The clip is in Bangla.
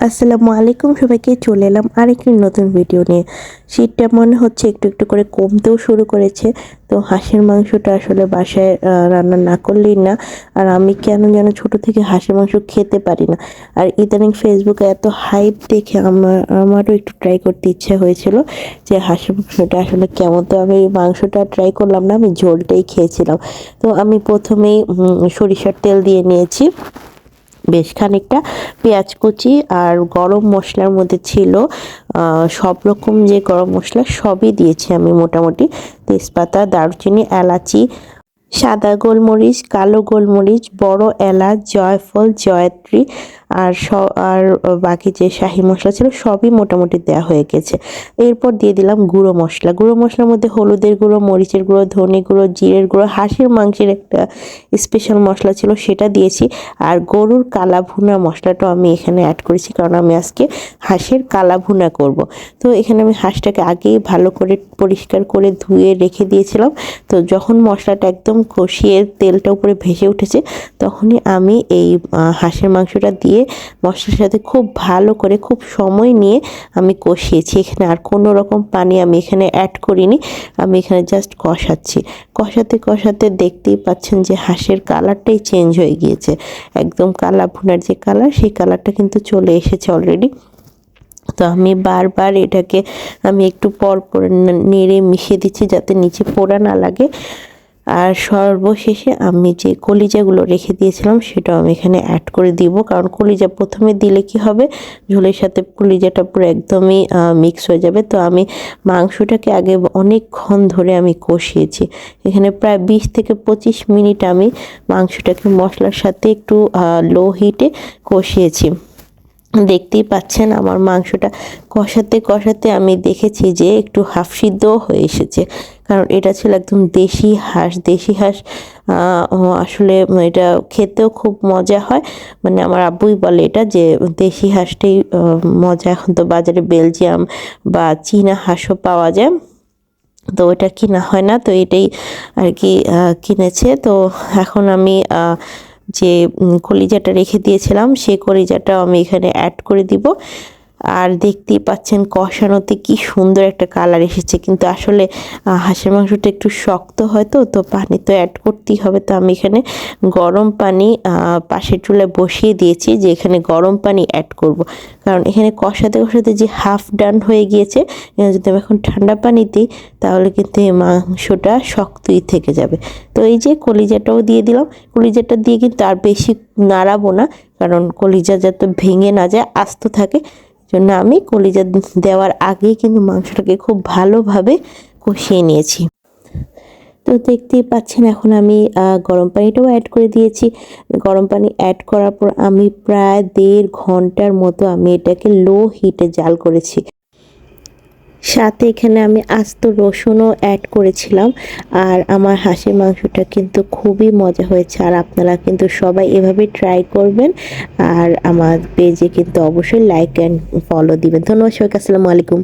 আসসালামু আলাইকুম সবাইকে, চলে এলাম আরেকটি নতুন ভিডিও নিয়ে। শীতটা মনে হচ্ছে একটু একটু করে কমতেও শুরু করেছে। তো হাঁসের মাংসটা আসলে বাসায় রান্না না করলেই না। আর আমি কেন যেন ছোট থেকে হাঁসের মাংস খেতে পারি না। আর ইদানিং ফেসবুকে এত হাইপ দেখে আমারও একটু ট্রাই করতে ইচ্ছা হয়েছিল যে হাঁসের মাংসটা আসলে কেমন। তো আমি মাংসটা ট্রাই করলাম না, আমি ঝোলটাই খেয়েছিলাম। তো আমি প্রথমেই সরিষার তেল দিয়ে নিয়েছি বেশ খানিকটা, পেঁয়াজ কুচি আর গরম মশলার মধ্যে ছিল সব রকম যে গরম মশলা সবই দিয়েছি আমি মোটামুটি। তেজপাতা, দারুচিনি, এলাচি, সাদা গোলমরিচ, কালো গোলমরিচ, বড় এলাচ, জয়ফল, জয়ত্রী আর বাকি যে শাহি মশলা ছিল সবই মোটামুটি দেওয়া হয়ে গেছে। এরপর দিয়ে দিলাম গুঁড়ো মশলা। গুঁড়ো মশলার মধ্যে হলুদের গুঁড়ো, মরিচের গুঁড়ো, ধনে গুঁড়ো, জিরের গুঁড়ো, হাঁসের মাংসের একটা স্পেশাল মশলা ছিল সেটা দিয়েছি। আর গরুর কালা ভুনা মশলাটাও আমি এখানে অ্যাড করেছি, কারণ আমি আজকে হাঁসের কালা ভুনা করব। তো এখানে আমি হাঁসটাকে আগেই ভালো করে পরিষ্কার করে ধুয়ে রেখে দিয়েছিলাম। তো যখন মশলাটা একদম কষিয়ে তেলটা উপরে ভেসে উঠেছে, তখনই আমি এই হাঁসের মাংসটা দিয়ে মশলার সাথে খুব ভালো করে খুব সময় নিয়ে আমি কষিয়েছি। এখানে আর কোনো রকম পানি আমি এখানে অ্যাড করিনি, আমি এখানে জাস্ট কষাচ্ছি। কষাতে কষাতে দেখতেই পাচ্ছেন যে হাঁসের কালারটাই চেঞ্জ হয়ে গিয়েছে। একদম কালা ভুনার যে কালার, সেই কালারটা কিন্তু চলে এসেছে অলরেডি। তো আমি বারবার এটাকে আমি একটু পর পর নেড়ে মিশিয়ে দিচ্ছি যাতে নিচে পোড়া না লাগে। আর সর্বশেষে আমি যে কলিজাগুলো রেখে দিয়েছিলাম সেটাও আমি এখানে অ্যাড করে দিব, কারণ কলিজা প্রথমে দিলে কি হবে, ঝোলের সাথে কলিজাটা পুরো একদমই মিক্স হয়ে যাবে। তো আমি মাংসটাকে আগে অনেকক্ষণ ধরে আমি কষিয়েছি, এখানে প্রায় 20 থেকে 25 মিনিট আমি মাংসটাকে মশলার সাথে একটু লো হিটে কষিয়েছি। দেখতেই পাচ্ছেন আমার মাংসটা কষাতে কষাতে আমি দেখেছি যে একটু হাফ সিদ্ধও হয়ে এসেছে, কারণ এটা ছিল একদম দেশি হাঁস। দেশি হাঁস আসলে এটা খেতেও খুব মজা হয়, মানে আমার আব্বুই বলে এটা যে দেশি হাঁসটাই মজা। এখন তো বাজারে বেলজিয়াম বা চীনা হাঁসও পাওয়া যায়, তো ওটা কিনা হয় না, তো এটাই আর কি কিনেছে। তো এখন আমি যে কলিজাটা রেখে দিয়েছিলাম সেই কলিজাটাও আমি এখানে অ্যাড করে দিব। আর দেখতেই পাচ্ছেন কষানোতে কি সুন্দর একটা কালার এসেছে, কিন্তু আসলে হাঁসের মাংসটা একটু শক্ত হয়, তো পানি তো অ্যাড করতেই হবে। তো আমি এখানে গরম পানি পাশের চুলায় বসিয়ে দিয়েছি, যে এখানে গরম পানি অ্যাড করব, কারণ এখানে কষাতে কষাতে যে হাফ ডান হয়ে গিয়েছে, যদি আমি এখন ঠান্ডা পানি দিই তাহলে কিন্তু এই মাংসটা শক্তই থেকে যাবে। তো এই যে কলিজাটাও দিয়ে দিলাম, কলিজাটা দিয়ে কিন্তু আর বেশি নাড়াবো না, কারণ কলিজা যাতে ভেঙে না যায়, আস্ত থাকে, জন্য আমি কলিজা দেওয়ার আগেই কিন্তু মাংসটাকে খুব ভালোভাবে কষিয়ে নিয়েছি। তো দেখতেই পাচ্ছেন এখন আমি গরম পানিটাও অ্যাড করে দিয়েছি। গরম পানি অ্যাড করার পর আমি প্রায় 1.5 ঘন্টার মতো আমি এটাকে লো হিটে জাল করেছি। সাথে এখানে আমি আস্ত রসুনও অ্যাড করেছিলাম। আর আমার হাঁসের মাংসটা কিন্তু খুবই মজা হয়েছে, আর আপনারা কিন্তু সবাই এভাবে ট্রাই করবেন। আর আমার পেজে কিন্তু অবশ্যই লাইক অ্যান্ড ফলো দিবেন। ধন্যবাদ সবাইকে, আসসালামু আলাইকুম।